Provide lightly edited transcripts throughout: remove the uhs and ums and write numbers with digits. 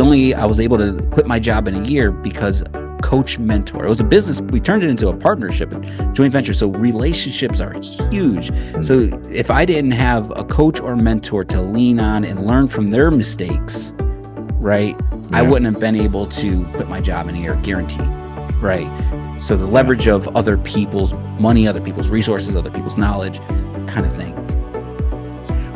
I was able to quit my job in a year because coach mentor. It was a business. We turned it into a partnership, a joint venture. So relationships are huge. So if I didn't have a coach or mentor to lean on and learn from their mistakes, right, I wouldn't have been able to quit my job in a year, guaranteed, right? So the leverage of other people's money, other people's resources, other people's knowledge, kind of thing.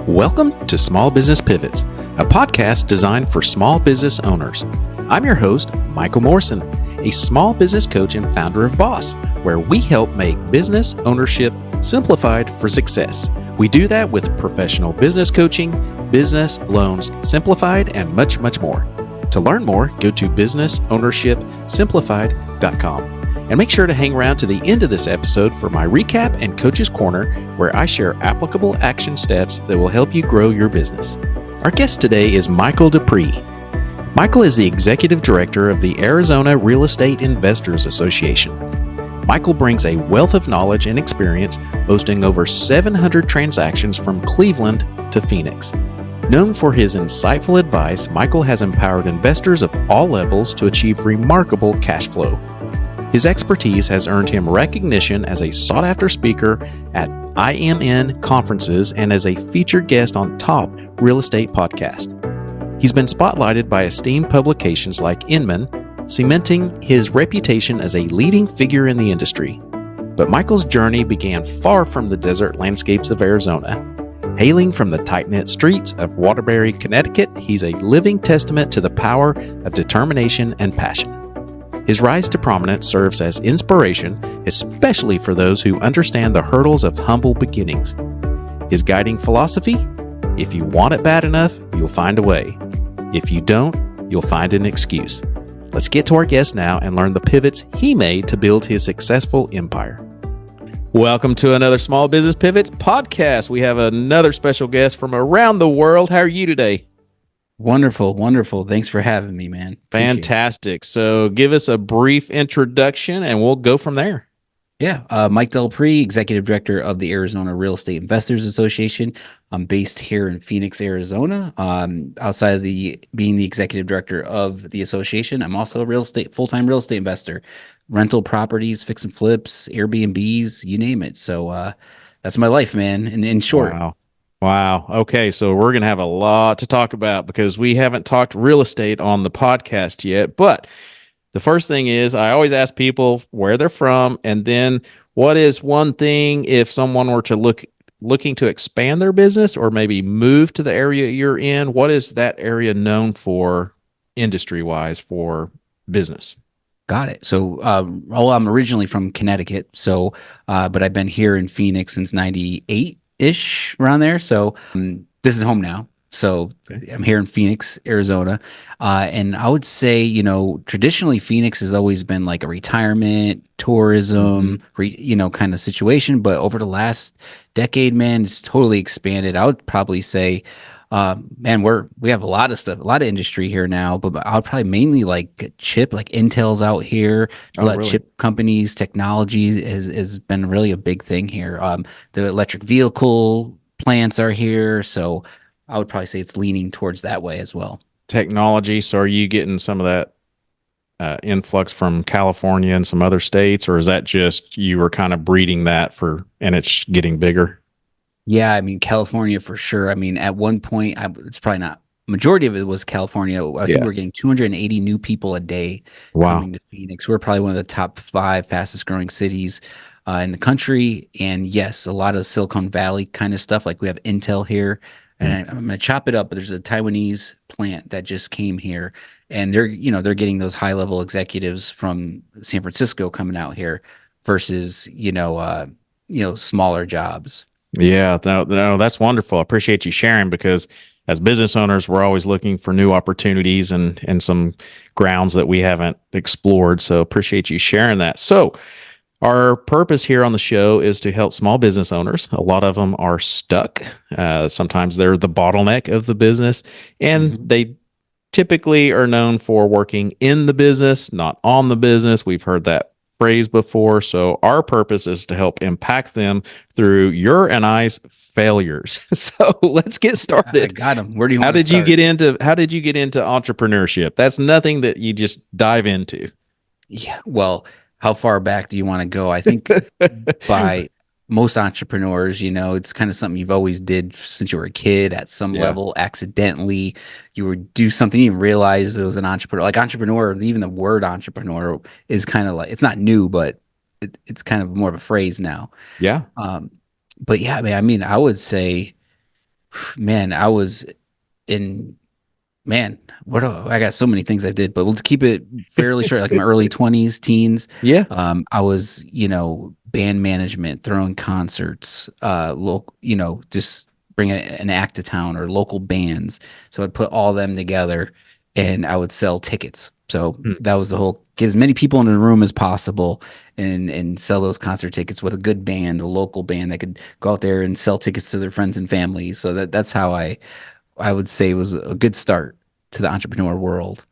Welcome to Small Business Pivots, a podcast designed for small business owners. I'm your host, Michael Morrison, a small business coach and founder of Boss, where we help make business ownership simplified for success. We do that with professional business coaching, business loans simplified, and much, much more. To learn more, go to businessownershipsimplified.com. And make sure to hang around to the end of this episode for my recap and Coach's Corner, where I share applicable action steps that will help you grow your business. Our guest today is Michael Del Prete. Michael is the Executive Director of the Arizona Real Estate Investors Association. Michael brings a wealth of knowledge and experience hosting over 700 transactions from Cleveland to Phoenix. Known for his insightful advice, Michael has empowered investors of all levels to achieve remarkable cash flow. His expertise has earned him recognition as a sought-after speaker at IMN conferences and as a featured guest on top real estate podcasts. He's been spotlighted by esteemed publications like Inman, cementing his reputation as a leading figure in the industry. But Michael's journey began far from the desert landscapes of Arizona. Hailing from the tight-knit streets of Waterbury, Connecticut, he's a living testament to the power of determination and passion. His rise to prominence serves as inspiration, especially for those who understand the hurdles of humble beginnings. His guiding philosophy: if you want it bad enough, you'll find a way. If you don't, you'll find an excuse. Let's get to our guest now and learn the pivots he made to build his successful empire. Welcome to another Small Business Pivots podcast. We have another special guest from around the world. How are you today? Wonderful, wonderful. Thanks for having me, man. Fantastic. So give us a brief introduction and we'll go from there. Yeah, Mike Del Prete, Executive Director of the Arizona Real Estate Investors Association. I'm based here in Phoenix, Arizona. Outside of being the Executive Director of the association, I'm also a full-time real estate investor. Rental properties, fix and flips, Airbnbs, you name it. So that's my life, man, in short. Wow. Okay. So we're going to have a lot to talk about because we haven't talked real estate on the podcast yet. But the first thing is I always ask people where they're from. And then what is one thing if someone were to looking to expand their business or maybe move to the area you're in, what is that area known for industry wise for business? Got it. So, I'm originally from Connecticut. So, but I've been here in Phoenix since 98-ish, around there. So this is home now. So I'm here in Phoenix, Arizona. And I would say, traditionally Phoenix has always been like a retirement, tourism, kind of situation. But over the last decade, man, it's totally expanded. I would probably say, man, we have a lot of stuff, a lot of industry here now, but I would probably mainly like Intel's out here. Really? Chip companies, technology has been really a big thing here. The electric vehicle plants are here. So I would probably say it's leaning towards that way as well. Technology. So are you getting some of that influx from California and some other states, or is that just you were kind of breeding that and it's getting bigger? Yeah, I mean, California for sure. I mean, at one point, it's probably not, majority of it was California. I think we're getting 280 new people a day coming to Phoenix. We're probably one of the top 5 fastest growing cities in the country. And yes, a lot of Silicon Valley kind of stuff. Like we have Intel here. And I'm going to chop it up, but there's a Taiwanese plant that just came here, and they're getting those high level executives from San Francisco coming out here versus, smaller jobs. Yeah, no, that's wonderful. I appreciate you sharing because as business owners, we're always looking for new opportunities and some grounds that we haven't explored. So appreciate you sharing that. So our purpose here on the show is to help small business owners. A lot of them are stuck. Sometimes they're the bottleneck of the business, and they typically are known for working in the business, not on the business. We've heard that phrase before. So our purpose is to help impact them through your and I's failures. So let's get I started. got him. Where do you How want to did you start? get into how did you get into entrepreneurship? That's nothing that you just dive into. Yeah. Well, how far back do you want to go? I think by most entrepreneurs, it's kind of something you've always did since you were a kid at some Yeah. level, accidentally. You would do something, you didn't realize it was an entrepreneur. Like entrepreneur, even the word entrepreneur is kind of like, it's not new, but it's kind of more of a phrase now. Yeah. Um, but yeah, man, I mean, I would say, man, I was in Man, I got so many things I did, but let's keep it fairly short. Like my early 20s, teens. Yeah. I was, band management, throwing concerts, local, just bring an act to town or local bands. So I'd put all them together and I would sell tickets. So Hmm. that was the whole, get as many people in the room as possible and sell those concert tickets with a good band, a local band that could go out there and sell tickets to their friends and family. So that's how I would say it was a good start to the entrepreneur world.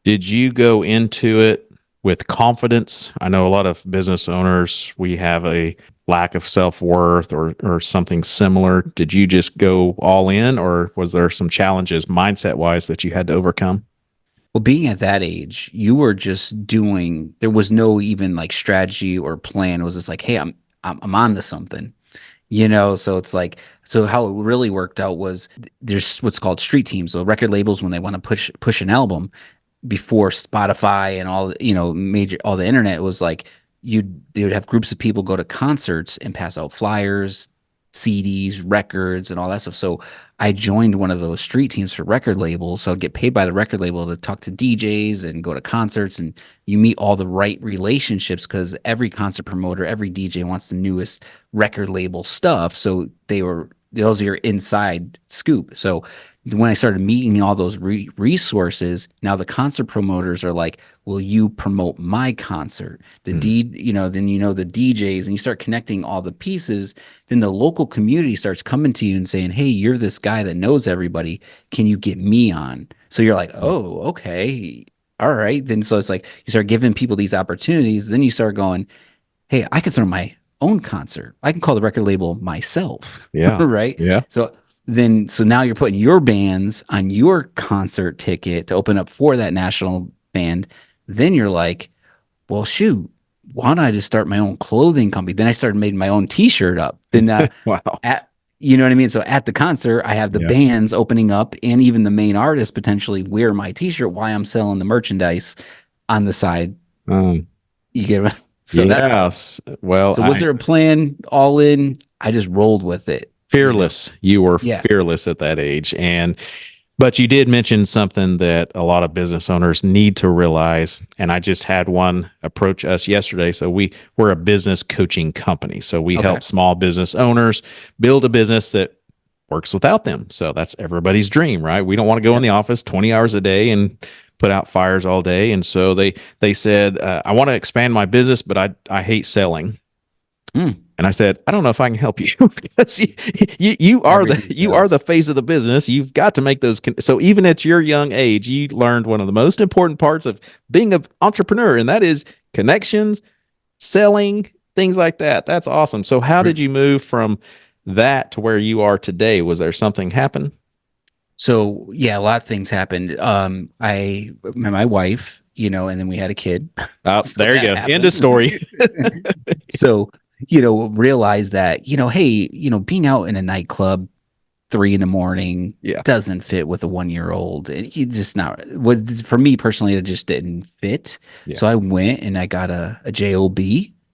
Did you go into it with confidence? I know a lot of business owners, we have a lack of self-worth or something similar. Did you just go all in, or was there some challenges mindset-wise that you had to overcome? Well, being at that age, you were just doing, there was no even like strategy or plan. It was just like, hey, I'm on to something. So it's like, so how it really worked out was there's what's called street teams. So record labels, when they want to push an album, before Spotify and all, major, all the internet, was like, they would have groups of people go to concerts and pass out flyers, CDs, records, and all that stuff. So I joined one of those street teams for record labels. So I'd get paid by the record label to talk to DJs and go to concerts, and you meet all the right relationships because every concert promoter, every DJ wants the newest record label stuff. So those are your inside scoop. So when I started meeting all those resources, now the concert promoters are like, "Will you promote my concert?" Hmm. Then the DJs, and you start connecting all the pieces. Then the local community starts coming to you and saying, "Hey, you're this guy that knows everybody. Can you get me on?" So you're like, "Oh, okay, all right." Then so it's like you start giving people these opportunities. Then you start going, hey, I can throw my own concert. I can call the record label myself, Yeah. right? Yeah. So now you're putting your bands on your concert ticket to open up for that national band. Then you're like, well, shoot, why don't I just start my own clothing company? Then I started making my own T-shirt up. Then Wow. you know what I mean? So at the concert, I have the Yeah. bands opening up, and even the main artist potentially wear my T-shirt while I'm selling the merchandise on the side. Um, You get so that's yes. Well, so was there a plan all in? I just rolled with it, fearless. You were Yeah. fearless at that age. But you did mention something that a lot of business owners need to realize. And I just had one approach us yesterday. So we're a business coaching company. So we Okay. help small business owners build a business that works without them. So that's everybody's dream, right? We don't want to go in Yep. the office 20 hours a day and put out fires all day. And so they said, I want to expand my business, but I hate selling. Mm, And I said, I don't know if I can help you because you are everything the sells. face of the business. You've got to make those. So even at your young age, you learned one of the most important parts of being an entrepreneur, and that is connections, selling, things like that. That's awesome. So how did you move from that to where you are today? Was there something happen? So yeah, a lot of things happened. I met my wife, and then we had a kid. Oh, So there you that go. End of happened. story. So, realize that, hey, being out in a nightclub 3 in the morning Yeah. doesn't fit with a 1 year old. It just not was for me personally, it just didn't fit. Yeah. So I went and I got a job,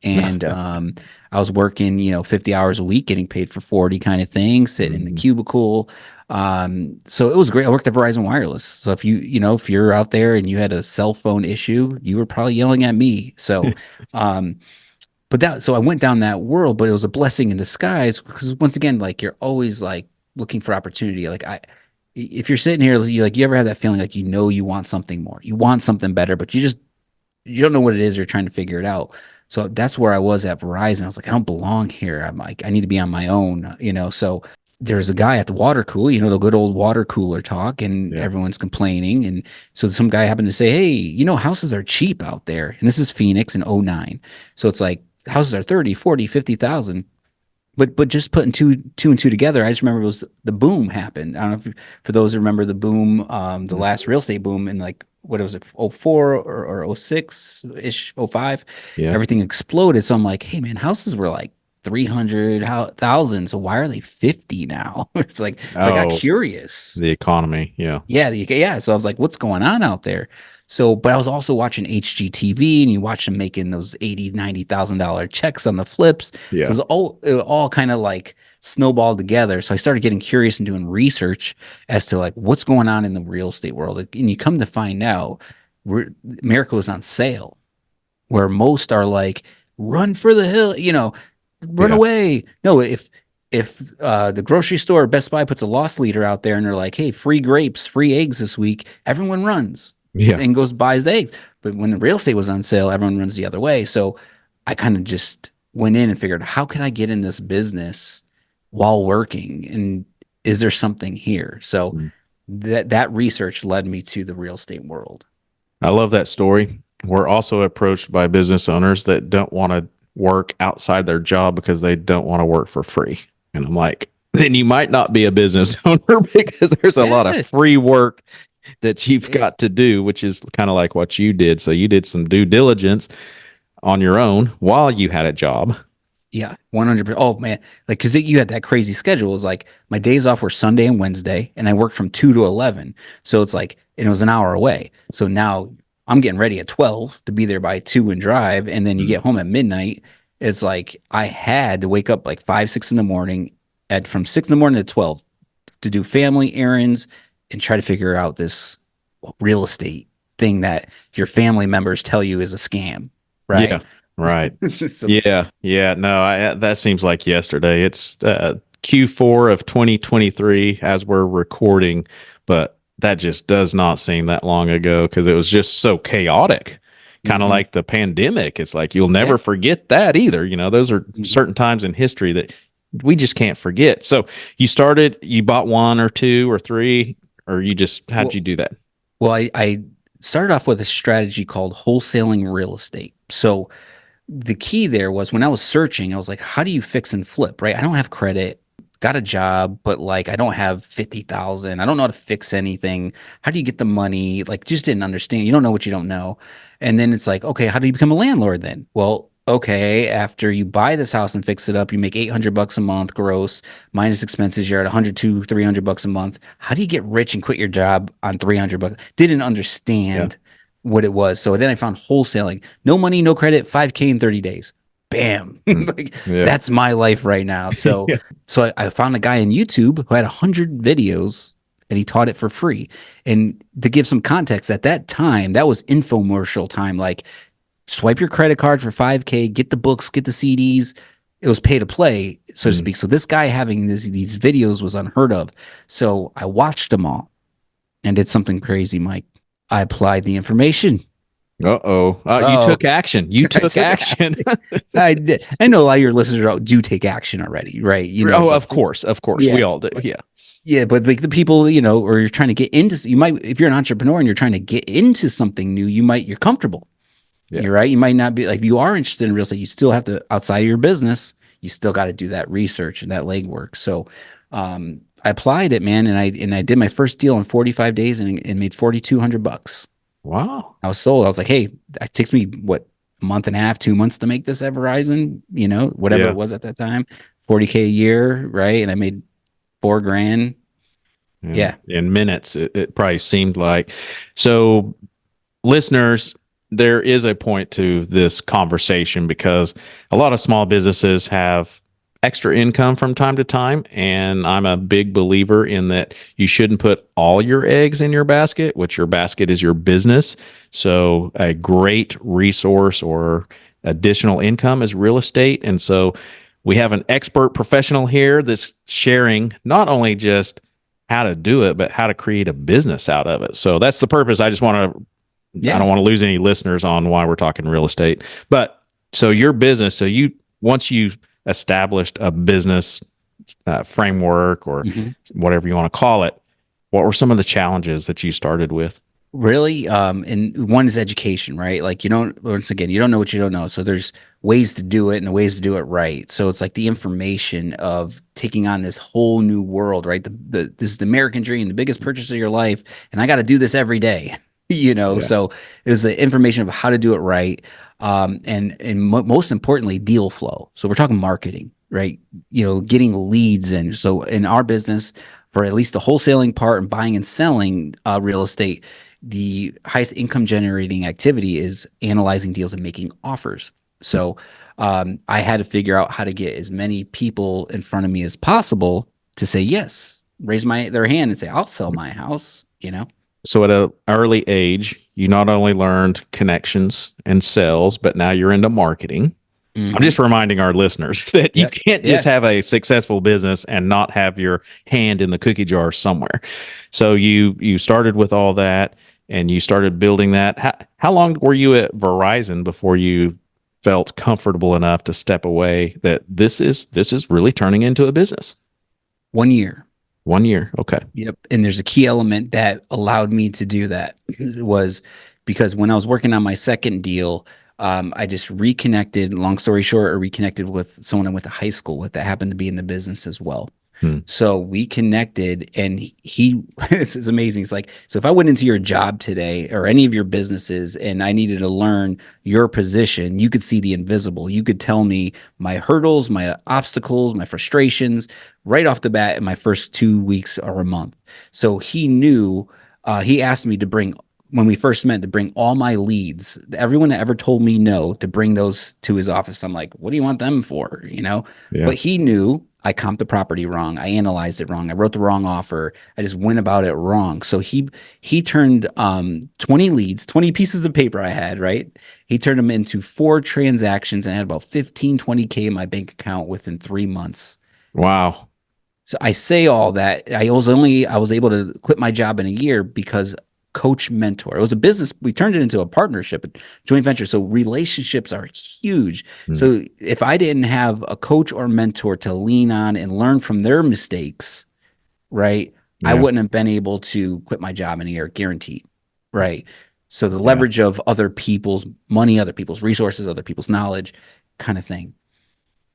and I was working, 50 hours a week, getting paid for 40 kind of thing, sitting in the Mhm. cubicle. So it was great. I worked at Verizon Wireless. So if you're out there and you had a cell phone issue, you were probably yelling at me. So, so I went down that world, but it was a blessing in disguise because once again, like you're always like looking for opportunity. If you're sitting here, you ever have that feeling like you want something more, you want something better, but you don't know what it is. You're trying to figure it out. So that's where I was at Verizon. I was like, I don't belong here. I'm like, I need to be on my own. So there's a guy at the water cooler, the good old water cooler talk, and Yeah. everyone's complaining. And so some guy happened to say, hey, houses are cheap out there. And this is Phoenix in '09. So it's like houses are 30, 40, 50,000. But just putting two and two together, I just remember it was the boom happened. I don't know if for those who remember the boom, the Mhm. last real estate boom in like what was it, '04 or '06 ish, '05, Yeah. everything exploded. So I'm like, hey man, houses were like 300,000. So why are they 50 now? So I got Oh, curious. the economy. Yeah. Yeah. So I was like, what's going on out there? So, but I was also watching HGTV, and you watch them making those 80, $90,000 checks on the flips. So Yeah. it all kind of like snowballed together. So I started getting curious and doing research as to like what's going on in the real estate world. And you come to find out, America was on sale, where most are like, run for the hill, run Yeah. away. No, if the grocery store or Best Buy puts a loss leader out there and they're like, hey, free grapes, free eggs this week, everyone runs Yeah. and goes buys the eggs. But when the real estate was on sale, everyone runs the other way. So I kind of just went in and figured, how can I get in this business while working? And is there something here? So Mm. that research led me to the real estate world. I love that story. We're also approached by business owners that don't want to work outside their job because they don't want to work for free. And I'm like, then you might not be a business owner because there's a lot of Yeah. free work that you've got to do, which is kind of like what you did. So you did some due diligence on your own while you had a job. Yeah, 100%. Oh man, like because you had that crazy schedule. It was like my days off were Sunday and Wednesday, and I worked from 2 to 11. So it's like, and it was an hour away. So now I'm getting ready at 12 to be there by 2 and drive, and then you Mm. get home at midnight. It's like I had to wake up like 5, 6 in the morning, at from 6 in the morning to 12 to do family errands and try to figure out this real estate thing that your family members tell you is a scam, Yeah. right? Right. So Yeah. Yeah. No, that seems like yesterday. It's Q4 of 2023 as we're recording, but that just does not seem that long ago because it was just so chaotic, kind of mhm. like the pandemic. It's like you'll Yeah. never forget that either. Those are Mhm. certain times in history that we just can't forget. So you bought one or two or three, or how did you Well, do that? I started off with a strategy called wholesaling real estate. So the key there was when I was searching, I was like, how do you fix and flip, right? I don't have credit, got a job, but like I don't have 50,000. I don't know how to fix anything. How do you get the money? Like just didn't understand. You don't know what you don't know. And then it's like, okay, how do you become a landlord then? Well, okay, after you buy this house and fix it up, you make $800 a month gross minus expenses. You're at 100 to 300 bucks a month. How do you get rich and quit your job on 300 bucks? Didn't Yeah. understand what it was. So then I found wholesaling. No money, no credit, 5K in 30 days. Bam. Mm. Like Yeah. that's my life right now. So Yeah. I found a guy on YouTube who had 100 videos and he taught it for free. And to give some context, at that time, that was infomercial time. Like swipe your credit card for 5K, get the books, get the CDs. It was pay to play, so to Mm. speak. So this guy having these videos was unheard of. So I watched them all and did something crazy, Mike. I applied the information. Uh-oh. You Oh, took action. You I took took action. action. I did. I know a lot of your listeners do take action already, right? Oh, But of course. Of course. yeah, We all do. but Yeah. yeah, but like the people, or you're trying to get into, you might, if you're an entrepreneur and you're trying to get into something new, you're comfortable. Yeah. You're right. You might not be like, if you are interested in real estate, you still have to, outside of your business, you still got to do that research and that legwork. So, I applied it, man. And I did my first deal in 45 days and made 4,200 bucks. Wow. I was sold. I was like, hey, it takes me what, a month and a half, 2 months to make this at Verizon, whatever Yeah. it was at that time, 40K a year. Right. And I made 4 grand. And Yeah. in minutes, it probably seemed like. So, listeners, there is a point to this conversation because a lot of small businesses have extra income from time to time. And I'm a big believer in that you shouldn't put all your eggs in your basket, which your basket is your business. So, a great resource or additional income is real estate. And so, we have an expert professional here that's sharing not only just how to do it, but how to create a business out of it. So, that's the purpose. I Yeah. don't want to lose any listeners on why we're talking real estate. But so your business, once you established a business framework or Mhm. whatever you want to call it. What were some of the challenges that you started with? Really, and one is education, right? Like you don't, once again, you don't know what you don't know. So there's ways to do it and ways to do it right. So it's like the information of taking on this whole new world, right? This is the American dream, the biggest purchase of your life, and I got to do this every day, you know. Yeah. So it was the information of how to do it right, and most importantly, deal flow. So we're talking marketing, right? You know, getting leads in. So in our business, for at least the wholesaling part and buying and selling real estate, the highest income generating activity is analyzing deals and making offers. So I had to figure out how to get as many people in front of me as possible to say yes, raise their hand and say, I'll sell my house, you know? So at an early age, you not only learned connections and sales, but now you're into marketing. I'm Mm-hmm. just reminding our listeners that you Yep. can't just Yeah. have a successful business and not have your hand in the cookie jar somewhere. So you started with all that and you started building that. How long were you at Verizon before you felt comfortable enough to step away that this is really turning into a business? 1 year. 1 year. Okay. Yep. And there's a key element that allowed me to do that was because when I was working on my second deal, I just reconnected, long story short, or reconnected with someone I went to high school with that happened to be in the business as well. Hmm. So we connected and this is amazing. It's like, so if I went into your job today or any of your businesses and I needed to learn your position, you could see the invisible. You could tell me my hurdles, my obstacles, my frustrations right off the bat in my first 2 weeks or a month. So he knew, he asked me to bring, when we first met, to bring all my leads, everyone that ever told me no, to bring those to his office. I'm like, what do you want them for? You know? Yeah. But he knew I comped the property wrong. I analyzed it wrong. I wrote the wrong offer. I just went about it wrong. So he turned 20 leads, 20 pieces of paper I had, right? He turned them into 4 transactions and I had about 15, 20K in my bank account within 3 months. Wow. So I say all that. I was able to quit my job in a year because coach mentor. It was a business. We turned it into a partnership, a joint venture. So relationships are huge. Hmm. So if I didn't have a coach or mentor to lean on and learn from their mistakes, right, I Yeah. wouldn't have been able to quit my job in a year, guaranteed. Right. So the Yeah. leverage of other people's money, other people's resources, other people's knowledge, kind of thing.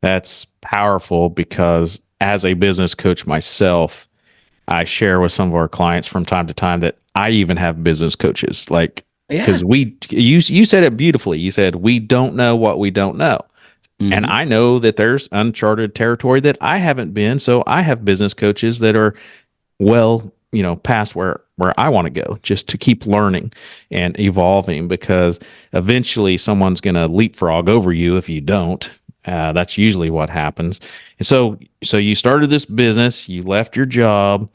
That's powerful because as a business coach myself, I share with some of our clients from time to time that I even have business coaches. Like, Yeah. because you said it beautifully. You said we don't know what we don't know. And Hmm. I know that there's uncharted territory that I haven't been. So I have business coaches that are well, past where I want to go, just to keep learning and evolving, because eventually someone's going to leapfrog over you if you don't. That's usually what happens. And so you started this business, you left your job.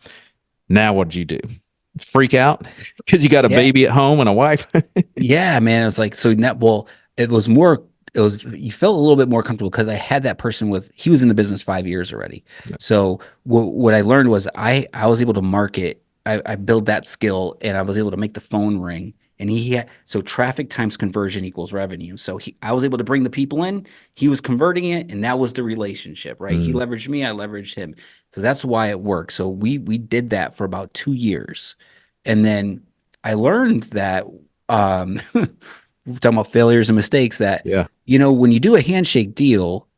Now what did you do? Freak out because you got a Yeah. baby at home and a wife? Yeah, man. It was like, so net, well, it was more, it was, you felt a little bit more comfortable because I had that person he was in the business 5 years already. So what I learned was I was able to market, I built that skill and I was able to make the phone ring. And so traffic times conversion equals revenue. So I was able to bring the people in, he was converting it, and that was the relationship, right? He Mm, leveraged me, I leveraged him. So that's why it worked. So we did that for about 2 years. And then I learned that we're talking about failures and mistakes that, yeah. when you do a handshake deal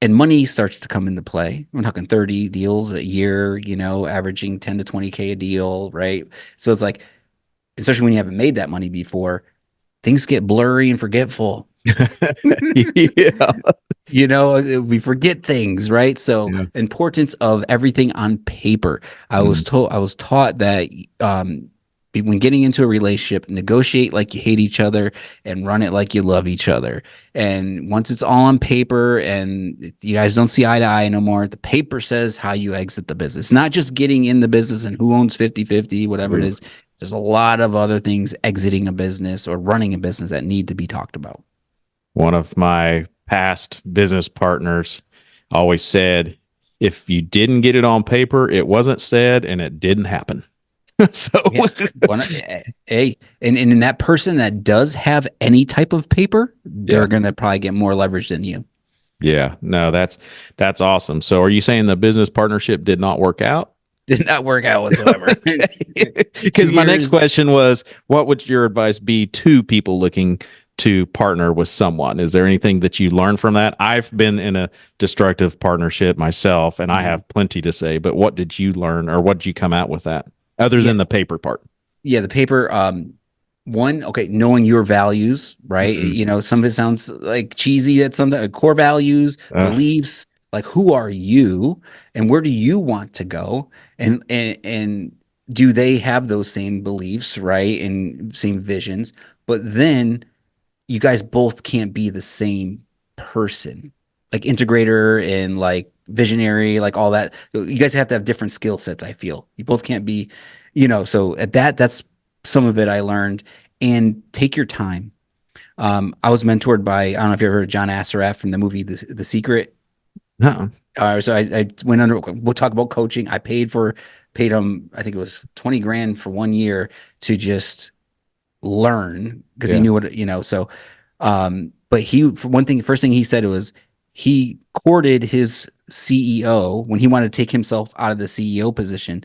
and money starts to come into play, we're talking 30 deals a year, averaging 10 to 20K a deal, right? So it's like, especially when you haven't made that money before, things get blurry and forgetful. Yeah. We forget things, right? So Yeah. importance of everything on paper. Mm, I was taught that um when getting into a relationship, negotiate like you hate each other and run it like you love each other. And once it's all on paper and you guys don't see eye to eye no more, the paper says how you exit the business. Not just getting in the business and who owns 50/50, whatever it ooh. is. There's a lot of other things exiting a business or running a business that need to be talked about. One of my past business partners always said, if you didn't get it on paper, it wasn't said and it didn't happen. So, Yeah. Hey, and in that person that does have any type of paper, yeah, they're gonna probably get more leverage than you. Yeah, no, that's awesome. So are you saying the business partnership did not work out? Did not work out whatsoever. Because my next question was, what would your advice be to people looking to partner with someone? Is there anything that you learned from that? I've been in a destructive partnership myself, and I have plenty to say, but what did you learn, or what did you come out with that other than the paper part? Yeah, the paper. One, okay, knowing your values, right? Mhm. You know, some of it sounds like cheesy. At some core values, beliefs. Like, who are you, and where do you want to go, and do they have those same beliefs, right, and same visions? But then you guys both can't be the same person, like integrator and like visionary, like all that. You guys have to have different skill sets. I feel you both can't be, so at that's some of it I learned. And take your time. I was mentored by, I don't know if you ever heard of John Assaraf from the movie The Secret. Uh-uh. So I went under, we'll talk about coaching. I paid him, I think it was 20 grand for 1 year to just learn, because he knew what, so but for one thing, first thing he said was he courted his CEO when he wanted to take himself out of the CEO position.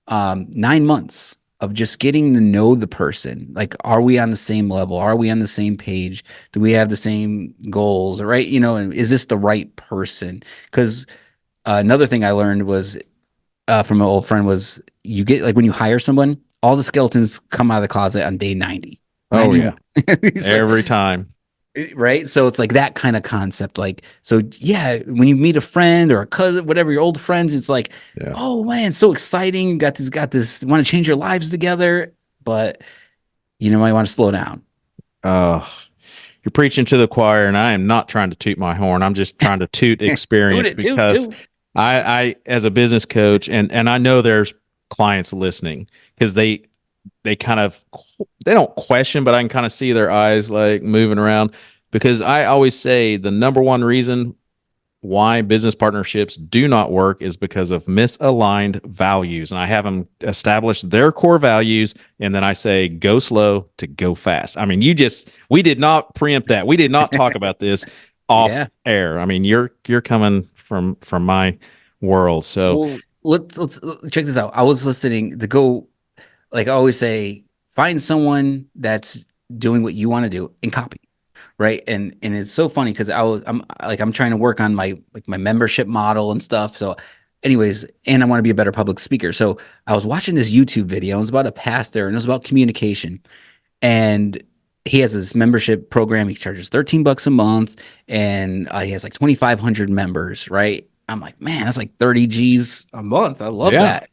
9 months of just getting to know the person. Like, are we on the same level? Are we on the same page? Do we have the same goals? Right? And is this the right person? Because another thing I learned was from an old friend was, you get, like, when you hire someone, all the skeletons come out of the closet on day 90. Oh, 91. yeah. Every time. Right. So it's like that kind of concept. Like, so yeah, when you meet a friend or a cousin, whatever, your old friends, it's like, oh man, so exciting. You got this, want to change your lives together, but you might want to slow down. You're preaching to the choir, and I am not trying to toot my horn. I'm just trying to toot experience because I, as a business coach, and I know there's clients listening, because they kind of, they don't question, but I can kind of see their eyes like moving around, because I always say the number one reason why business partnerships do not work is because of misaligned values. And I have them establish their core values, and then I say go slow to go fast. I mean, we did not preempt that. We did not talk about this off air. I mean, you're coming from my world. So well, let's check this out. I was listening to go, like I always say, find someone that's doing what you want to do and copy. Right. And it's so funny because I'm trying to work on my membership model and stuff. So anyways, and I want to be a better public speaker. So I was watching this YouTube video. It was about a pastor, and it was about communication. And he has this membership program. He charges $13 a month, and he has like 2,500 members. Right. I'm like, man, that's like 30 G's a month. I love that.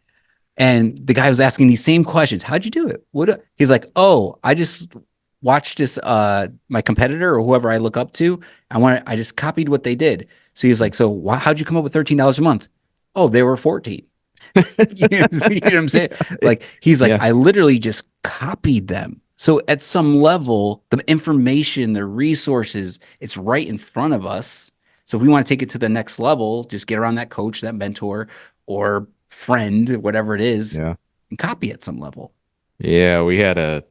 And the guy was asking these same questions. How'd you do it? He's like, oh, I just watched this, my competitor or whoever I look up to. I just copied what they did. So he's like, so how'd you come up with $13 a month? Oh, they were 14. You know what I'm saying? Like, he's like, I literally just copied them. So at some level, the information, the resources, it's right in front of us. So if we want to take it to the next level, just get around that coach, that mentor, or friend, whatever it is, and copy at some level. Yeah, we had a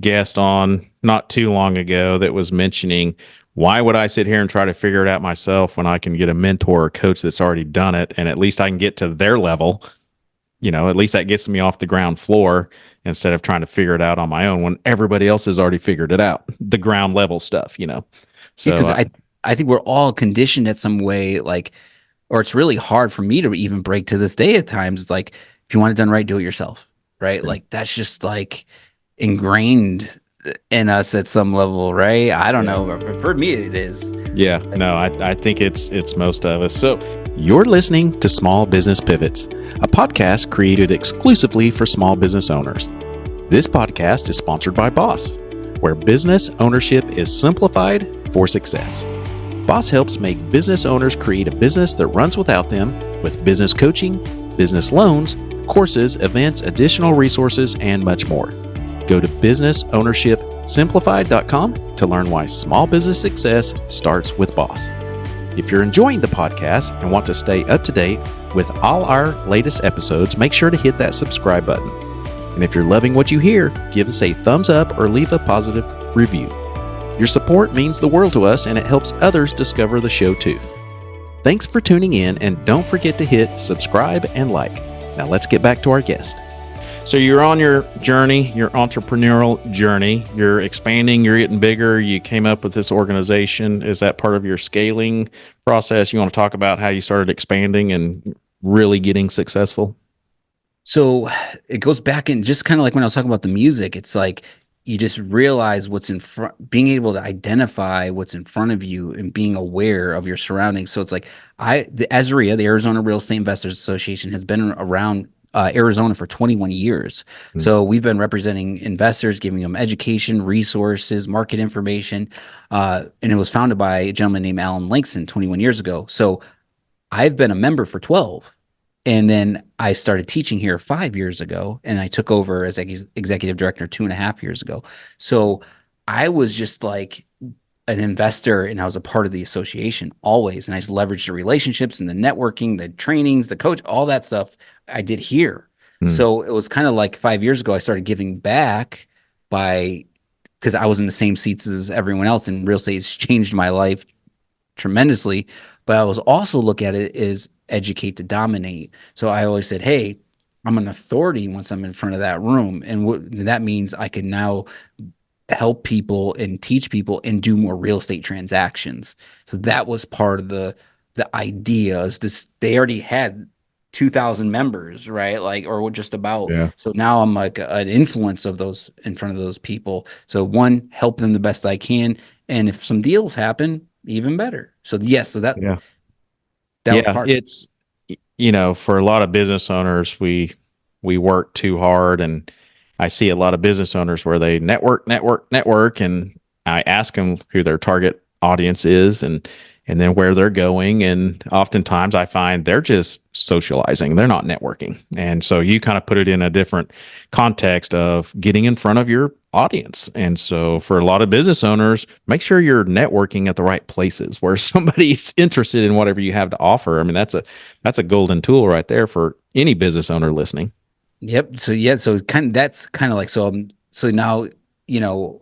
guest on not too long ago that was mentioning, why would I sit here and try to figure it out myself when I can get a mentor or coach that's already done it, and at least I can get to their level? At least that gets me off the ground floor instead of trying to figure it out on my own when everybody else has already figured it out, the ground level stuff. So because I think we're all conditioned at some way, like, or it's really hard for me to even break to this day at times. It's like, if you want it done right, do it yourself. Right. Like, that's just like ingrained in us at some level, right? I don't know. For me, it is. Yeah. No, I think it's most of us. So you're listening to Small Business Pivots, a podcast created exclusively for small business owners. This podcast is sponsored by Boss, where business ownership is simplified for success. Boss helps make business owners create a business that runs without them with business coaching, business loans, courses, events, additional resources, and much more. Go to businessownershipsimplified.com to learn why small business success starts with Boss. If you're enjoying the podcast and want to stay up to date with all our latest episodes, make sure to hit that subscribe button. And if you're loving what you hear, give us a thumbs up or leave a positive review. Your support means the world to us, and it helps others discover the show too. Thanks for tuning in, and don't forget to hit subscribe and like. Now let's get back to our guest. So you're on your journey, your entrepreneurial journey. You're expanding, you're getting bigger. You came up with this organization. Is that part of your scaling process? You want to talk about how you started expanding and really getting successful? So it goes back and just kind of like when I was talking about the music, it's like you just realize what's in front, being able to identify what's in front of you and being aware of your surroundings. So it's like the ASRIA, the Arizona Real Estate Investors Association, has been around Arizona for 21 years. Mm. So we've been representing investors, giving them education, resources, market information. And it was founded by a gentleman named Alan Langston 21 years ago. So I've been a member for 12. And then I started teaching here 5 years ago, and I took over as executive director 2.5 years ago. So I was just like an investor, and I was a part of the association always. And I just leveraged the relationships and the networking, the trainings, the coach, all that stuff I did here. Mm. So it was kind of like 5 years ago, I started giving back by because I was in the same seats as everyone else, and real estate has changed my life tremendously. But I was also look at it as educate to dominate. So I always said, hey, I'm an authority once I'm in front of that room. And that means I can now help people and teach people and do more real estate transactions. So that was part of the idea is this, they already had 2,000 members, right? Like, or just about. Yeah. So now I'm like an influence of those in front of those people. So one, help them the best I can. And if some deals happen, even better. So yes, so Yeah. that was Yeah. part. It's, for a lot of business owners, we work too hard, and I see a lot of business owners where they network, and I ask them who their target audience is and then where they're going, and oftentimes I find they're just socializing, they're not networking. And so you kind of put it in a different context of getting in front of your audience. And so for a lot of business owners, make sure you're networking at the right places where somebody's interested in whatever you have to offer. I mean, that's a golden tool right there for any business owner listening. Yep. So yeah, so that's kind of like so now, you know,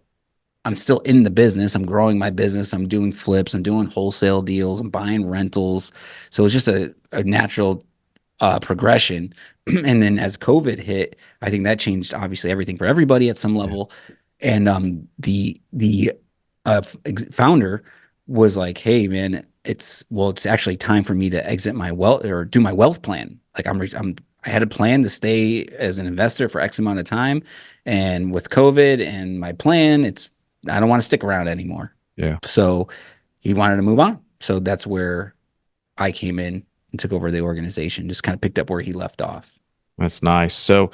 I'm still in the business. I'm growing my business. I'm doing flips. I'm doing wholesale deals. I'm buying rentals. So it's just a natural progression. And then as COVID hit, I think that changed obviously everything for everybody at some Yeah. level. And the founder was like, "Hey, man, it's actually time for me to exit my wealth or do my wealth plan. Like I had a plan to stay as an investor for X amount of time, and with COVID and my plan, I don't want to stick around anymore." Yeah. So he wanted to move on. So that's where I came in and took over the organization, just kind of picked up where he left off. That's nice. So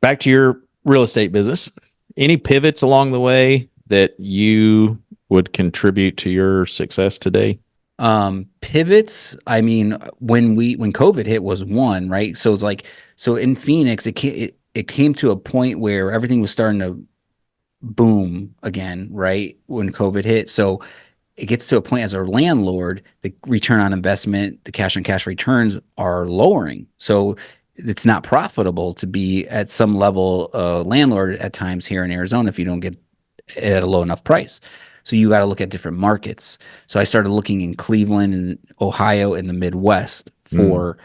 back to your real estate business. Any pivots along the way that you would contribute to your success today? Pivots, I mean, when COVID hit was one, right? So it's like, so in Phoenix, it came to a point where everything was starting to boom again, right? When COVID hit. So it gets to a point as a landlord, the return on investment, the cash on cash returns are lowering. So it's not profitable to be at some level landlord at times here in Arizona if you don't get it at a low enough price. So you got to look at different markets. So I started looking in Cleveland and Ohio and the Midwest Mm. for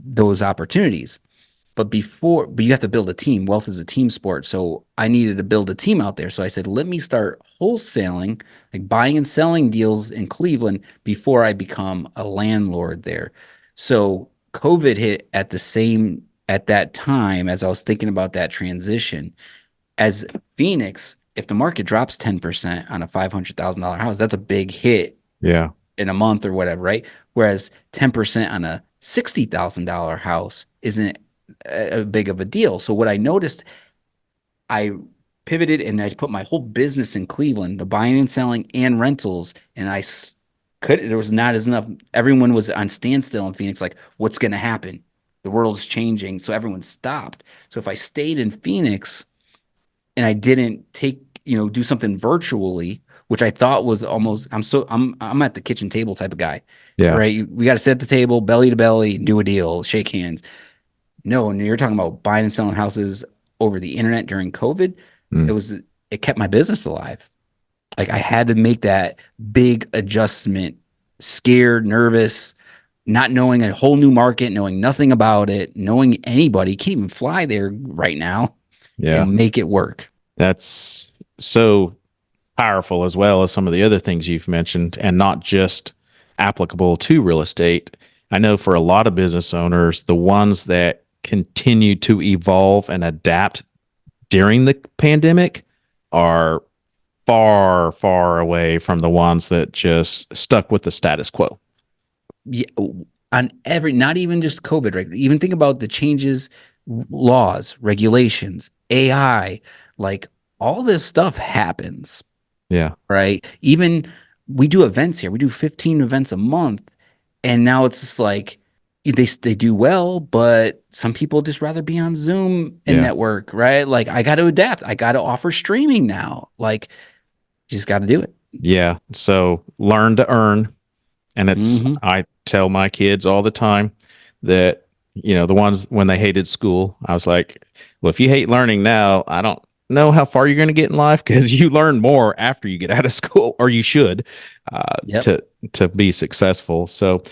those opportunities. But you have to build a team. Wealth is a team sport. So I needed to build a team out there. So I said, let me start wholesaling, like buying and selling deals in Cleveland before I become a landlord there. So COVID hit at that time as I was thinking about that transition. As Phoenix, if the market drops 10% on a $500,000 house, that's a big hit Yeah. in a month or whatever, right? Whereas 10% on a $60,000 house isn't a big of a deal. So what I noticed, I pivoted and I put my whole business in Cleveland, the buying and selling and rentals, and there was not as enough. Everyone was on standstill in Phoenix, like, what's going to happen? The world's changing, so everyone stopped. So if I stayed in Phoenix and I didn't do something virtually, which I thought was almost, I'm at the kitchen table type of guy, Yeah. right? We got to sit at the table, belly to belly, do a deal, shake hands. No, and you're talking about buying and selling houses over the internet during COVID. It Mm. was it kept my business alive. Like I had to make that big adjustment scared, nervous, not knowing a whole new market, knowing nothing about it, knowing anybody, can't even fly there right now Yeah. and make it work. That's so powerful, as well as some of the other things you've mentioned, and not just applicable to real estate. I know for a lot of business owners, the ones that continue to evolve and adapt during the pandemic are far, far away from the ones that just stuck with the status quo. Yeah, on every, not even just COVID, right? Even think about the changes, laws, regulations, AI, like all this stuff happens, Yeah. right? Even we do events here. We do 15 events a month, and now it's just like they do well, but some people just rather be on Zoom and Yeah. network, right? Like I got to adapt. I got to offer streaming now. Like you just got to do it. Yeah. So learn to earn. And Hmm. I tell my kids all the time that, the ones when they hated school, I was like, well, if you hate learning now, I don't know how far you're going to get in life, because you learn more after you get out of school, or you should, Yep. to be successful. So,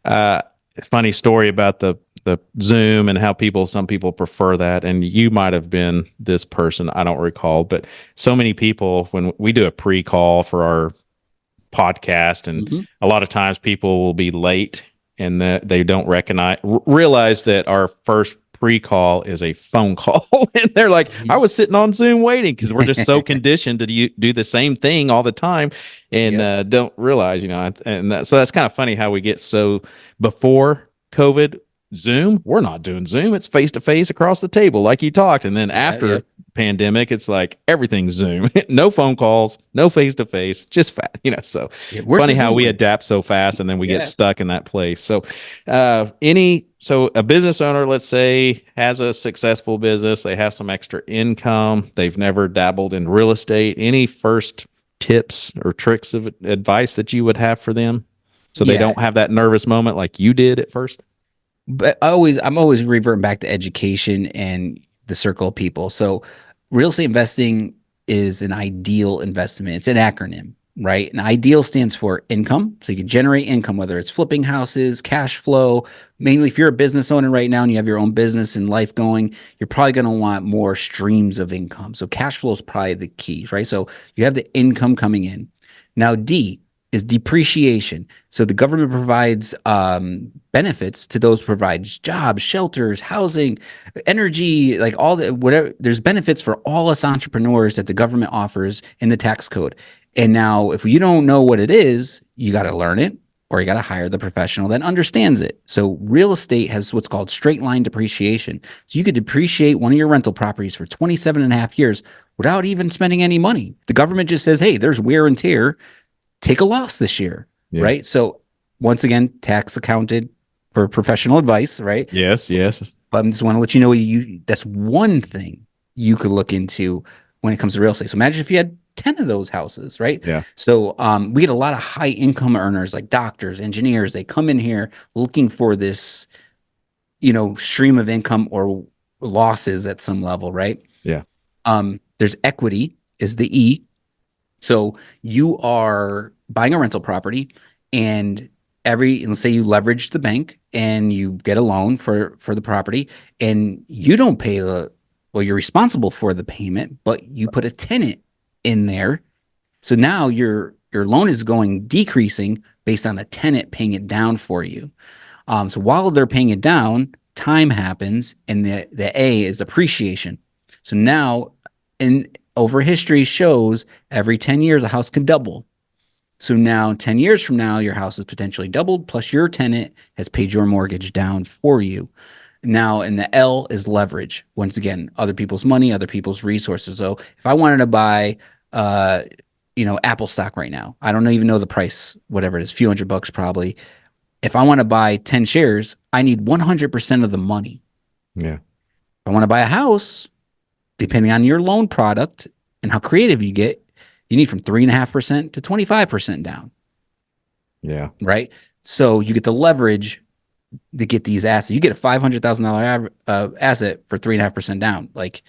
uh, funny story about the Zoom and how some people prefer that. And you might have been this person, I don't recall, but so many people, when we do a pre-call for our podcast, and Hmm. a lot of times people will be late, and that they don't realize that our first pre-call is a phone call. And they're like, I was sitting on Zoom waiting, because we're just so conditioned to do the same thing all the time, and Yep. don't realize, so that's kind of funny how we get so, before COVID, Zoom, we're not doing Zoom, it's face to face across the table like you talked. And then Yeah. after Yep. pandemic, it's like everything's Zoom. No phone calls, no face to face, just so Yeah. Where's funny the how Zoom we link? adapt so fast, and then we get Yeah. stuck in that place. So a business owner, let's say, has a successful business, they have some extra income, they've never dabbled in real estate. Any first tips or tricks of advice that you would have for them, so they Yeah. don't have that nervous moment like you did at first? But I'm always reverting back to education and the circle of people. So real estate investing is an ideal investment. It's an acronym, right? And ideal stands for income. So you can generate income, whether it's flipping houses, cash flow. Mainly if you're a business owner right now and you have your own business and life going, you're probably going to want more streams of income. So cash flow is probably the key, right? So you have the income coming in. Now D is depreciation. So the government provides benefits to those who provide jobs, shelters, housing, energy, like all the whatever. There's benefits for all us entrepreneurs that the government offers in the tax code. And now, if you don't know what it is, you got to learn it, or you got to hire the professional that understands it. So real estate has what's called straight line depreciation. So you could depreciate one of your rental properties for 27 and a half years without even spending any money. The government just says, hey, there's wear and tear, take a loss this year, Yeah. right? So once again, tax accounted for professional advice, right? Yes, yes. But I just want to let you know that's one thing you could look into when it comes to real estate. So imagine if you had 10 of those houses, right? Yeah. So we get a lot of high income earners like doctors, engineers. They come in here looking for this, stream of income or losses at some level, right? Yeah. There's equity is the E. So you are buying a rental property, and let's say you leverage the bank and you get a loan for the property, and you don't pay well, you're responsible for the payment, but you put a tenant in there. So now your loan is going decreasing based on the tenant paying it down for you. So while they're paying it down, time happens, and the A is appreciation. So now, in over history shows every 10 years a house can double. So now 10 years from now, your house is potentially doubled, plus your tenant has paid your mortgage down for you. Now, and the L is leverage. Once again, other people's money, other people's resources. So if I wanted to buy, Apple stock right now, I don't even know the price, whatever it is, a few $100 probably. If I want to buy 10 shares, I need 100% of the money. Yeah. If I want to buy a house, depending on your loan product and how creative you get, you need from 3.5% to 25% down. Yeah. Right. So you get the leverage to get these assets. You get a $500,000 asset for 3.5% down. Like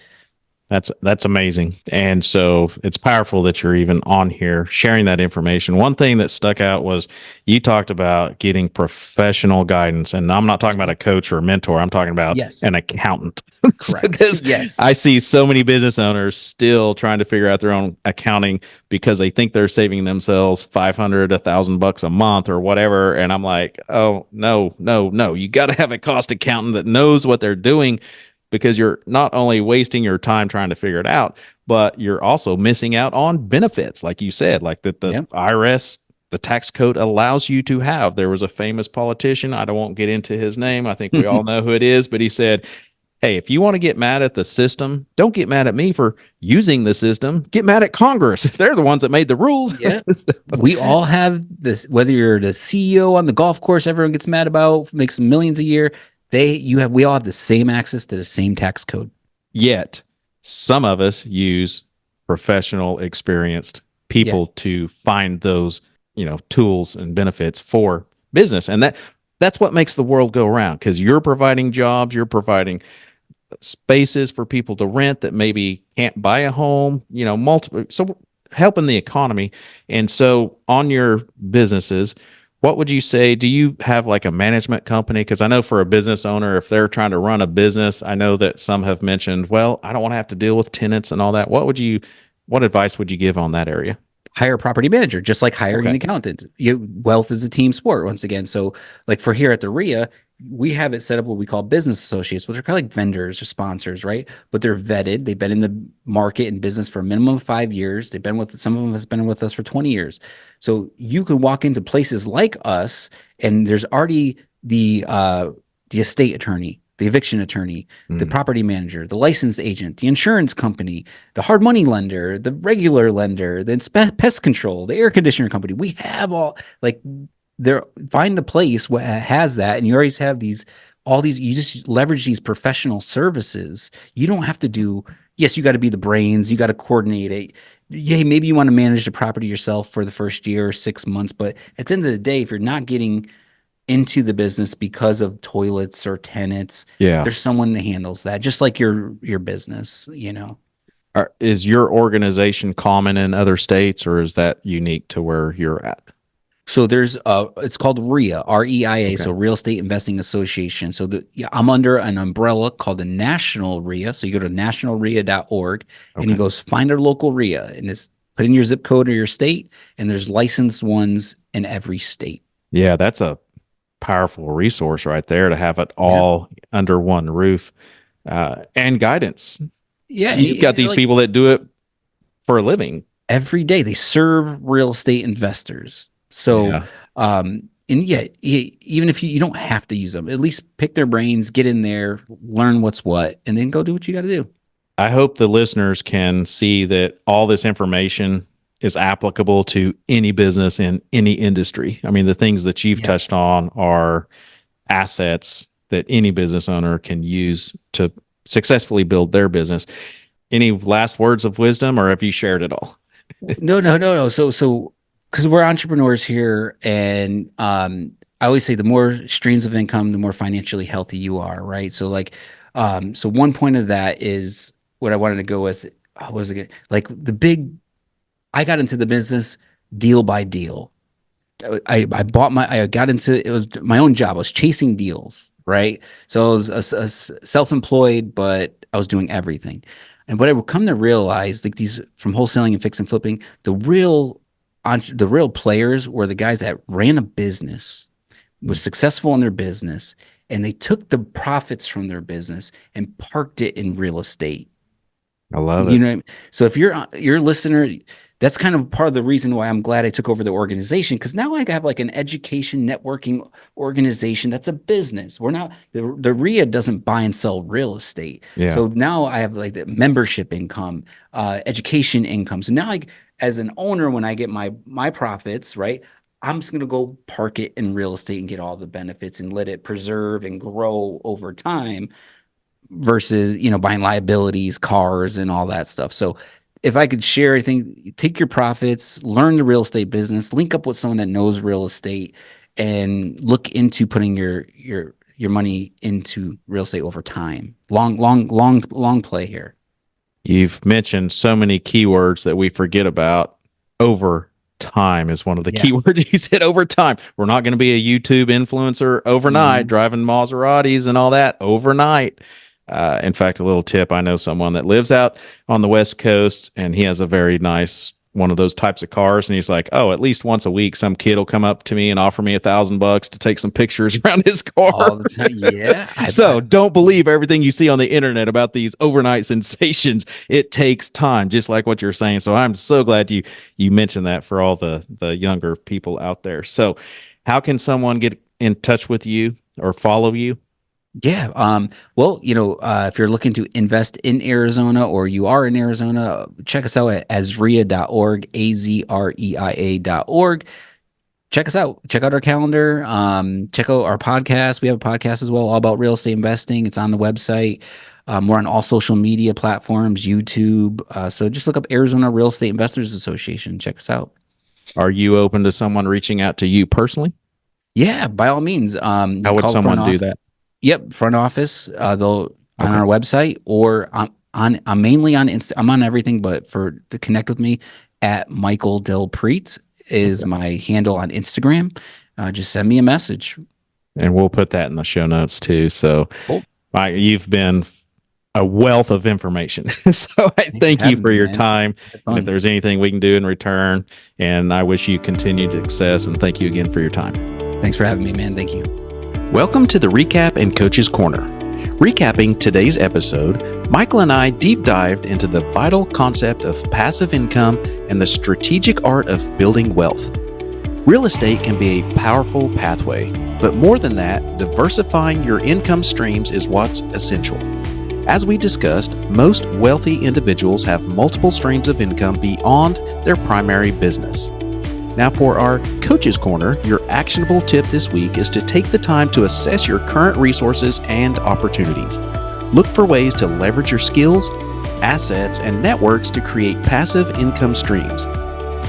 That's amazing. And so it's powerful that you're even on here sharing that information. One thing that stuck out was you talked about getting professional guidance. And I'm not talking about a coach or a mentor. I'm talking about Yes, an accountant. correct. Because Yes. I see so many business owners still trying to figure out their own accounting because they think they're saving themselves 500, $1,000 a month or whatever. And I'm like, oh, no, no, no. You got to have a cost accountant that knows what they're doing, because you're not only wasting your time trying to figure it out, but you're also missing out on benefits, like you said, like that the Yeah. IRS, the tax code allows you to have. There was a famous politician, I don't won't get into his name. I think we all know who it is, but he said, "Hey, if you want to get mad at the system, don't get mad at me for using the system. Get mad at Congress. They're the ones that made the rules." Yeah. We all have this, whether you're the CEO on the golf course everyone gets mad about, makes millions a year, we all have the same access to the same tax code. Yet, some of us use professional, experienced Yeah. people to find those, tools and benefits for business. And that's what makes the world go around, because you're providing jobs, you're providing spaces for people to rent that maybe can't buy a home, multiple, so helping the economy. And so on your businesses, what would you say? Do you have like a management company? Because I know for a business owner, if they're trying to run a business, I know that some have mentioned, well, I don't want to have to deal with tenants and all that. What advice would you give on that area? Hire a property manager, just like hiring an Okay. accountant. Wealth is a team sport, once again. So, like for here at the RIA, we have it set up what we call business associates, which are kind of like vendors or sponsors, right? But they're vetted. They've been in the market and business for a minimum of 5 years. They've been with some of them has been with us for 20 years. So you can walk into places like us, and there's already the estate attorney, the eviction attorney, the Mm, property manager, the licensed agent, the insurance company, the hard money lender, the regular lender, the pest control, the air conditioner company. We have all like there. Find a place that has that, and you always have all these. You just leverage these professional services. You don't have to do. Yes, you got to be the brains. You got to coordinate it. Yeah, maybe you want to manage the property yourself for the first year or 6 months, but at the end of the day, if you're not getting into the business because of toilets or tenants, yeah. there's someone that handles that, just like your business. Is your organization common in other states, or is that unique to where you're at? So it's called RIA, REIA, Okay. so Real Estate Investing Association. So yeah, I'm under an umbrella called the National RIA. So you go to nationalria.org and you Okay. go find a local RIA, and it's put in your zip code or your state, and there's licensed ones in every state. Yeah, that's a powerful resource right there to have it Yeah. all under one roof, and guidance. Yeah, and You've got these like people that do it for a living. every day they serve real estate investors. So, Yeah. and yeah, even if you don't have to use them, at least pick their brains, get in there, learn what's what, and then go do what you got to do. I hope the listeners can see that all this information is applicable to any business in any industry. I mean, the things that you've Yeah. touched on are assets that any business owner can use to successfully build their business. Any last words of wisdom, or have you shared it all? No, no, no, no. So, because we're entrepreneurs here, and I always say the more streams of income, the more financially healthy you are, right? So, so one point of that is what I wanted to go with. What was it? Like I got into the business deal by deal. I got into it was my own job. I was chasing deals, right? So I was self-employed, but I was doing everything. And what I would come to realize, like these from wholesaling and fix and flipping, the real players were the guys that ran a business, was successful in their business, and they took the profits from their business and parked it in real estate. I love You it. know, what I mean? So if you're a listener, that's kind of part of the reason why I'm glad I took over the organization, because now I have like an education networking organization that's a business. We're not the RIA doesn't buy and sell real estate. Yeah. So now I have like the membership income, education income. So now like as an owner, when I get my profits, right, I'm just gonna go park it in real estate and get all the benefits and let it preserve and grow over time versus buying liabilities, cars, and all that stuff. So if I could share, I think take your profits, learn the real estate business, link up with someone that knows real estate, and look into putting your money into real estate over time. Long play here. You've mentioned so many keywords that we forget about. Over time is one of the keywords you said. Over time. We're not going to be a YouTube influencer overnight, driving Maseratis and all that overnight. In fact, a little tip, I know someone that lives out on the West Coast, and he has a very nice one of those types of cars, and he's like, oh, at least once a week some kid will come up to me and offer me $1,000 to take some pictures around his car all the time. Yeah. So don't believe everything you see on the internet about these overnight sensations. It takes time, just like what you're saying. So I'm so glad you mentioned that for all the younger people out there. So how can someone get in touch with you or follow you? Yeah. Well, if you're looking to invest in Arizona or you are in Arizona, check us out at azreia.org, azreia.org. Check us out. Check out our calendar. Check out our podcast. We have a podcast as well, all about real estate investing. It's on the website. We're on all social media platforms, YouTube. So just look up Arizona Real Estate Investors Association. Check us out. Are you open to someone reaching out to you personally? Yeah, by all means. How would someone do that? Yep, front office. They'll on our website, or I'm mainly on I'm on everything, but to connect with me at Michael Del Prete is my handle on Instagram. Just send me a message, and we'll put that in the show notes too. So, you've been a wealth of information. So I thank you for your time. And if there's anything we can do in return, and I wish you continued success. And thank you again for your time. Thanks for having me, man. Thank you. Welcome to the Recap and Coach's Corner. Recapping today's episode, Michael and I deep dived into the vital concept of passive income and the strategic art of building wealth. Real estate can be a powerful pathway, but more than that, diversifying your income streams is what's essential. As we discussed, most wealthy individuals have multiple streams of income beyond their primary business. Now for our Coach's Corner, your actionable tip this week is to take the time to assess your current resources and opportunities. Look for ways to leverage your skills, assets, and networks to create passive income streams.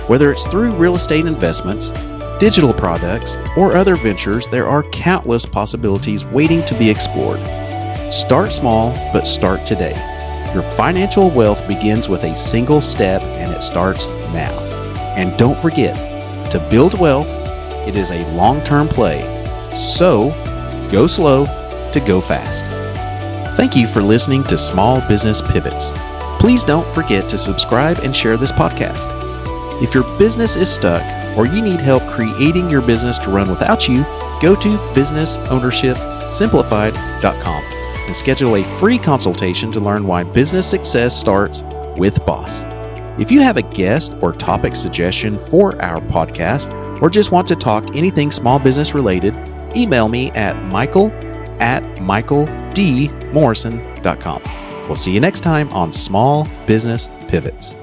Whether it's through real estate investments, digital products, or other ventures, there are countless possibilities waiting to be explored. Start small, but start today. Your financial wealth begins with a single step, and it starts now. And don't forget, to build wealth, it is a long-term play. So, go slow to go fast. Thank you for listening to Small Business Pivots. Please don't forget to subscribe and share this podcast. If your business is stuck or you need help creating your business to run without you, go to businessownershipsimplified.com and schedule a free consultation to learn why business success starts with BOSS. If you have a guest or topic suggestion for our podcast, or just want to talk anything small business related, email me at michael@michaeldmorrison.com. We'll see you next time on Small Business Pivots.